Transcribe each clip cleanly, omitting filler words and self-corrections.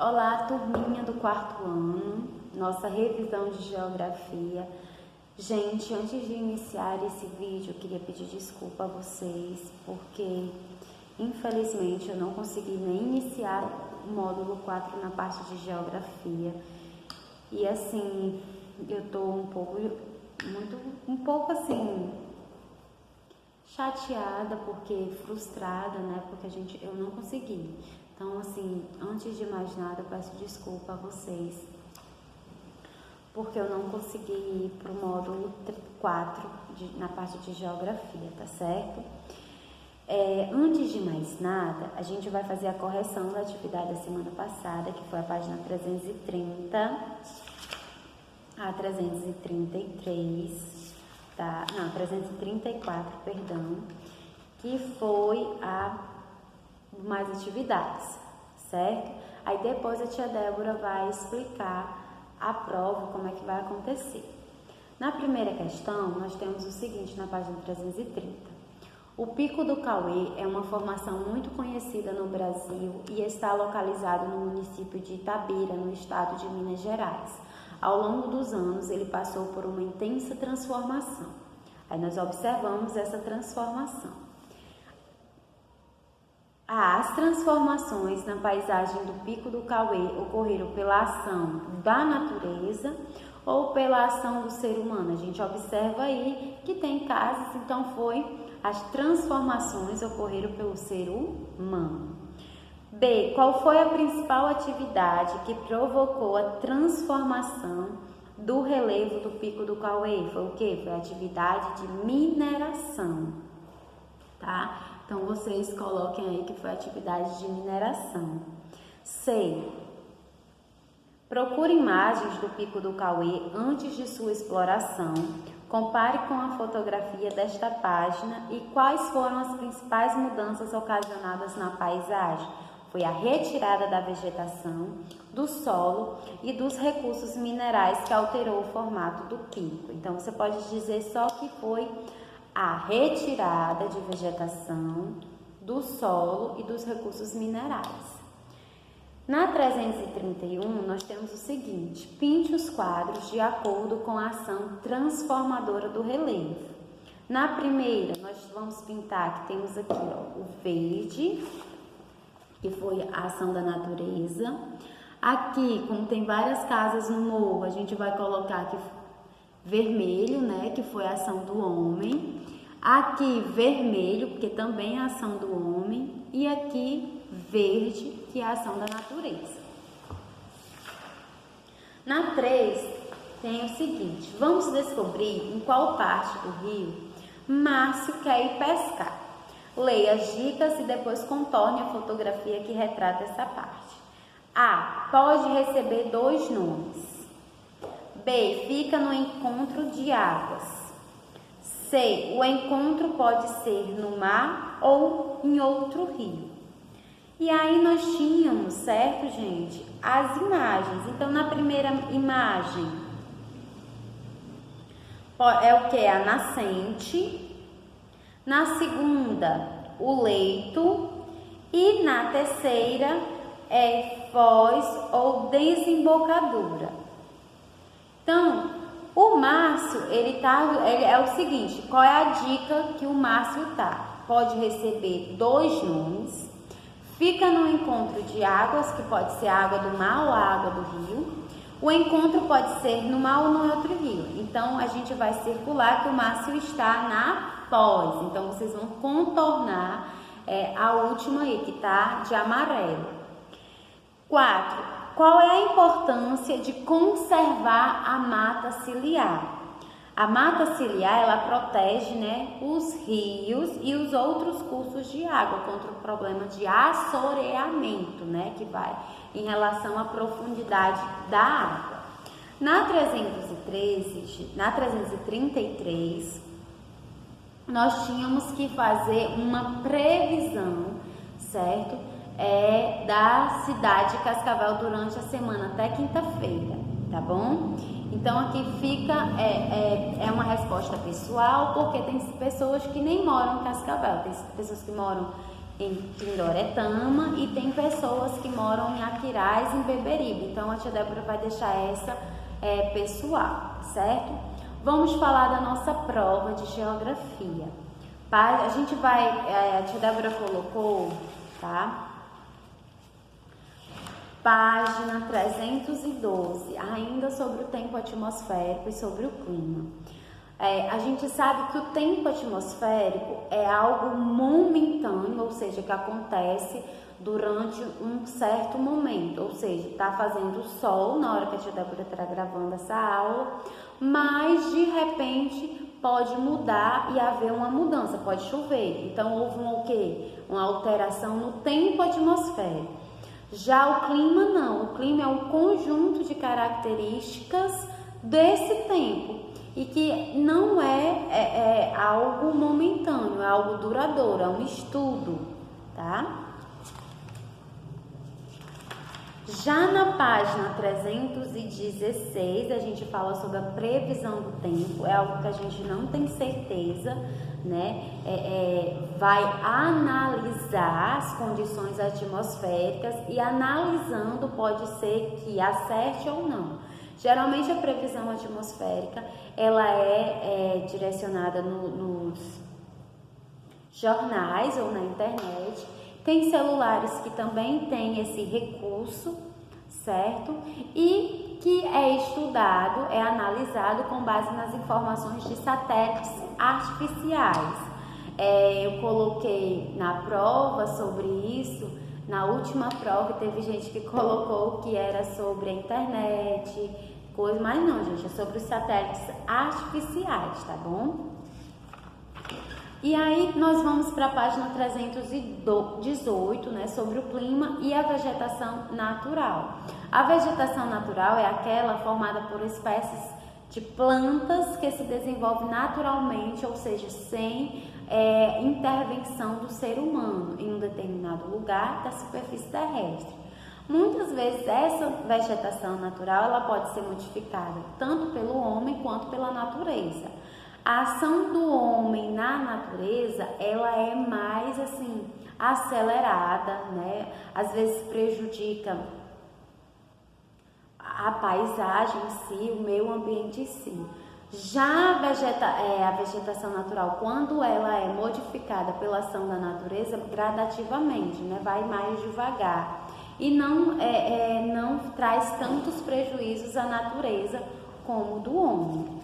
Olá, turminha do quarto ano, nossa revisão de geografia. Gente, antes de iniciar esse vídeo, eu queria pedir desculpa a vocês, porque infelizmente eu não consegui nem iniciar o módulo 4 na parte de geografia. E assim, eu tô um pouco assim, chateada, porque frustrada, né? Porque eu não consegui. Então, assim, antes de mais nada, eu peço desculpa a vocês, porque eu não consegui ir para o módulo 4 na parte de geografia, tá certo? Antes de mais nada, a gente vai fazer a correção da atividade da semana passada, que foi a página 330 a 333, tá? Não, 334, perdão, que foi a mais atividades, certo? Aí depois a tia Débora vai explicar a prova, como é que vai acontecer. Na primeira questão, nós temos o seguinte na página 330. O Pico do Cauê é uma formação muito conhecida no Brasil e está localizado no município de Itabira, no estado de Minas Gerais. Ao longo dos anos, ele passou por uma intensa transformação. Aí nós observamos essa transformação. As transformações na paisagem do Pico do Cauê ocorreram pela ação da natureza ou pela ação do ser humano. A gente observa aí que tem casos, então as transformações ocorreram pelo ser humano. B. Qual foi a principal atividade que provocou a transformação do relevo do Pico do Cauê? Foi o quê? Foi a atividade de mineração, tá? Então, vocês coloquem aí que foi atividade de mineração. C. Procure imagens do Pico do Cauê antes de sua exploração. Compare com a fotografia desta página e quais foram as principais mudanças ocasionadas na paisagem. Foi a retirada da vegetação, do solo e dos recursos minerais que alterou o formato do pico. Então, você pode dizer só que foi a retirada de vegetação, do solo e dos recursos minerais. Na 331, nós temos o seguinte: pinte os quadros de acordo com a ação transformadora do relevo. Na primeira, nós vamos pintar, que temos aqui o verde, que foi a ação da natureza. Aqui, como tem várias casas no morro, a gente vai colocar aqui vermelho, né, que foi a ação do homem. Aqui vermelho, porque também é a ação do homem, e aqui verde, que é a ação da natureza. Na 3 tem o seguinte: vamos descobrir em qual parte do rio Márcio quer ir pescar. Leia as dicas e depois contorne a fotografia que retrata essa parte. A. Pode receber 2 nomes. B. Fica no encontro de águas. C. O encontro pode ser no mar ou em outro rio. E aí nós tínhamos, certo, gente, as imagens. Então, na primeira imagem, é o que? A nascente. Na segunda, o leito. E na terceira, é foz ou desembocadura. Então, o Márcio, ele é o seguinte: qual é a dica que o Márcio tá? Pode receber 2 nomes, fica no encontro de águas, que pode ser a água do mar ou a água do rio. O encontro pode ser no mar ou no outro rio. Então, a gente vai circular que o Márcio está na foz. Então, vocês vão contornar a última aí, que tá de amarelo. 4. Qual é a importância de conservar a mata ciliar? A mata ciliar, ela protege, né, os rios e os outros cursos de água contra o problema de assoreamento, né, que vai em relação à profundidade da água. Na 333, nós tínhamos que fazer uma previsão, certo? Da cidade de Cascavel durante a semana até quinta-feira, tá bom? Então aqui fica uma resposta pessoal, porque tem pessoas que nem moram em Cascavel, tem pessoas que moram em Pindoretama e tem pessoas que moram em Aquiraz, em Beberibe. Então a tia Débora vai deixar essa pessoal, certo? Vamos falar da nossa prova de geografia. A gente vai, a tia Débora colocou, tá? Página 312, ainda sobre o tempo atmosférico e sobre o clima. A gente sabe que o tempo atmosférico é algo momentâneo, ou seja, que acontece durante um certo momento, ou seja, está fazendo sol na hora que a tia Débora está gravando essa aula, mas de repente pode mudar e haver uma mudança, pode chover. Então houve uma alteração no tempo atmosférico. Já o clima não, o clima é um conjunto de características desse tempo e que não é algo momentâneo, é algo duradouro, é um estudo, tá? Já na página 316 a gente fala sobre a previsão do tempo, é algo que a gente não tem certeza, né? Vai analisar as condições atmosféricas e analisando pode ser que acerte ou não. Geralmente a previsão atmosférica ela é direcionada nos jornais ou na internet. Tem celulares que também têm esse recurso, certo? E que é estudado, é analisado com base nas informações de satélites artificiais. Eu coloquei na prova sobre isso, na última prova teve gente que colocou que era sobre a internet, coisa, mas não, gente, é sobre os satélites artificiais, tá bom? E aí nós vamos para a página 318, né, sobre o clima e a vegetação natural. A vegetação natural é aquela formada por espécies de plantas que se desenvolvem naturalmente, ou seja, sem intervenção do ser humano em um determinado lugar da superfície terrestre. Muitas vezes essa vegetação natural ela pode ser modificada tanto pelo homem quanto pela natureza. A ação do homem na natureza, ela é mais assim, acelerada, né? Às vezes prejudica a paisagem em si, o meio ambiente em si. Já a vegetação natural, quando ela é modificada pela ação da natureza, gradativamente, né? Vai mais devagar e não traz tantos prejuízos à natureza como o do homem.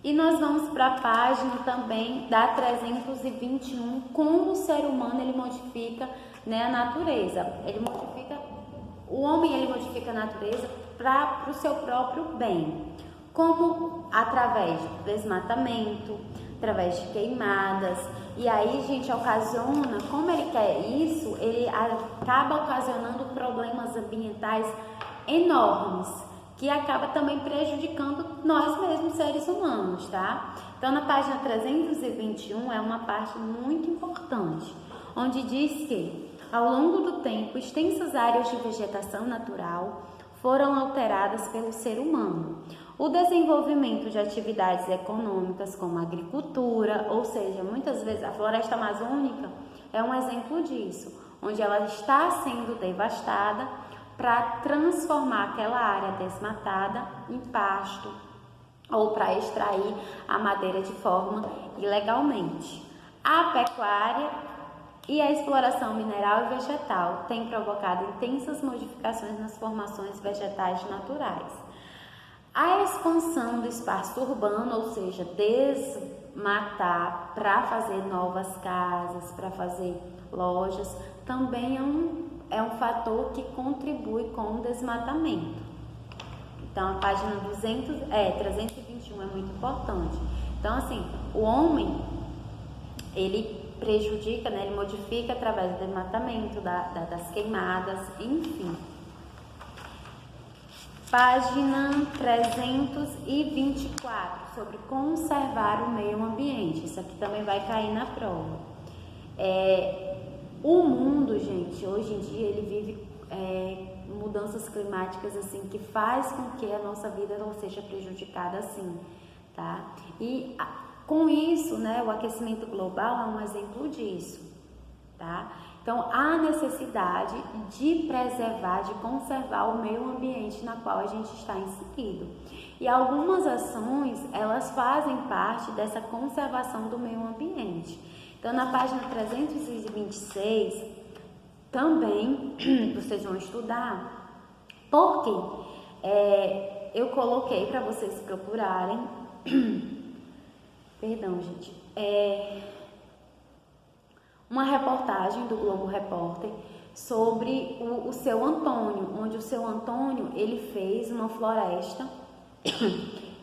E nós vamos para a página também da 321, como o ser humano ele modifica, né, a natureza. O homem ele modifica a natureza para o seu próprio bem, como através do desmatamento, através de queimadas. E aí, gente, ocasiona, como ele quer isso, ele acaba ocasionando problemas ambientais enormes, que acaba também prejudicando nós mesmos, seres humanos, tá? Então, na página 321 é uma parte muito importante, onde diz que, ao longo do tempo, extensas áreas de vegetação natural foram alteradas pelo ser humano. O desenvolvimento de atividades econômicas como a agricultura, ou seja, muitas vezes a floresta amazônica é um exemplo disso, onde ela está sendo devastada para transformar aquela área desmatada em pasto ou para extrair a madeira de forma ilegalmente. A pecuária e a exploração mineral e vegetal têm provocado intensas modificações nas formações vegetais naturais. A expansão do espaço urbano, ou seja, desmatar para fazer novas casas, para fazer lojas, também é um fator que contribui com o desmatamento. Então, a página 321 é muito importante. Então, assim, o homem, ele prejudica, né, ele modifica através do desmatamento, das queimadas, enfim. Página 324, sobre conservar o meio ambiente. Isso aqui também vai cair na prova. O mundo, gente, hoje em dia ele vive mudanças climáticas assim que faz com que a nossa vida não seja prejudicada assim, tá? E Com isso, né, o aquecimento global é um exemplo disso, tá? Então, há necessidade de preservar, de conservar o meio ambiente na qual a gente está inserido. E algumas ações, elas fazem parte dessa conservação do meio ambiente. Então, na página 326, também vocês vão estudar, porque eu coloquei para vocês procurarem, perdão, gente, uma reportagem do Globo Repórter sobre o Seu Antônio, onde o Seu Antônio, ele fez uma floresta,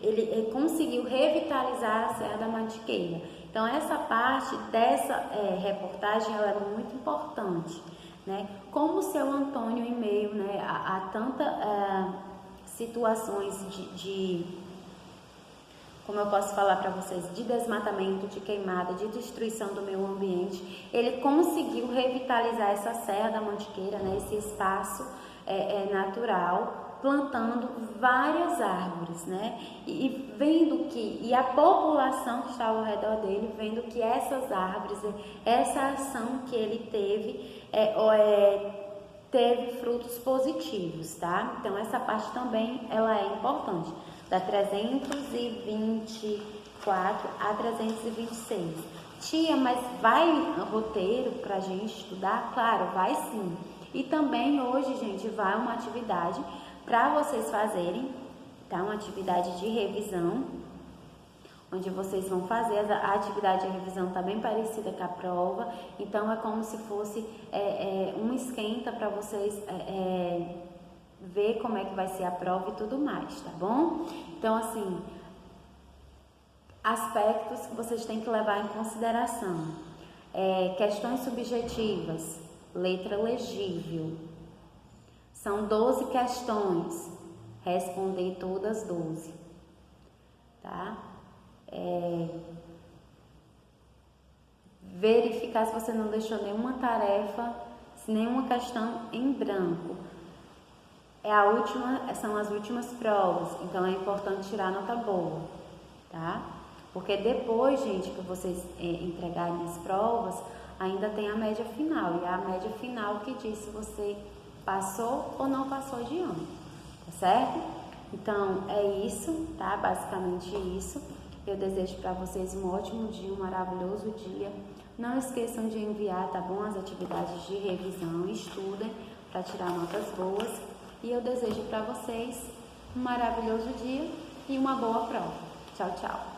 ele conseguiu revitalizar a Serra da Mantiqueira. Então, essa parte dessa reportagem, ela é muito importante, né? Como o Seu Antônio, em meio, né, a tantas situações como eu posso falar para vocês, de desmatamento, de queimada, de destruição do meio ambiente, ele conseguiu revitalizar essa Serra da Mantiqueira, né, esse espaço natural, plantando várias árvores, né, e vendo e a população que estava ao redor dele, vendo que essas árvores, essa ação que ele teve, teve frutos positivos, tá? Então, essa parte também, ela é importante. Da 324 a 326. Tia, mas vai roteiro pra gente estudar? Claro, vai sim. E também hoje, gente, vai uma atividade para vocês fazerem, tá? Uma atividade de revisão, onde vocês vão fazer. A atividade de revisão tá bem parecida com a prova, então é como se fosse um esquenta para vocês ver como é que vai ser a prova e tudo mais, tá bom? Então, assim, aspectos que vocês têm que levar em consideração. Questões subjetivas, letra legível. São 12 questões, responder todas 12, tá? Verificar se você não deixou nenhuma tarefa, nenhuma questão em branco. São as últimas provas, então é importante tirar nota boa, tá? Porque depois, gente, que vocês entregarem as provas, ainda tem a média final, e é a média final que diz se você passou ou não passou de ano, tá certo? Então, é isso, tá? Basicamente isso. Eu desejo para vocês um ótimo dia, um maravilhoso dia. Não esqueçam de enviar, tá bom? As atividades de revisão, estudem para tirar notas boas. E eu desejo para vocês um maravilhoso dia e uma boa prova. Tchau, tchau.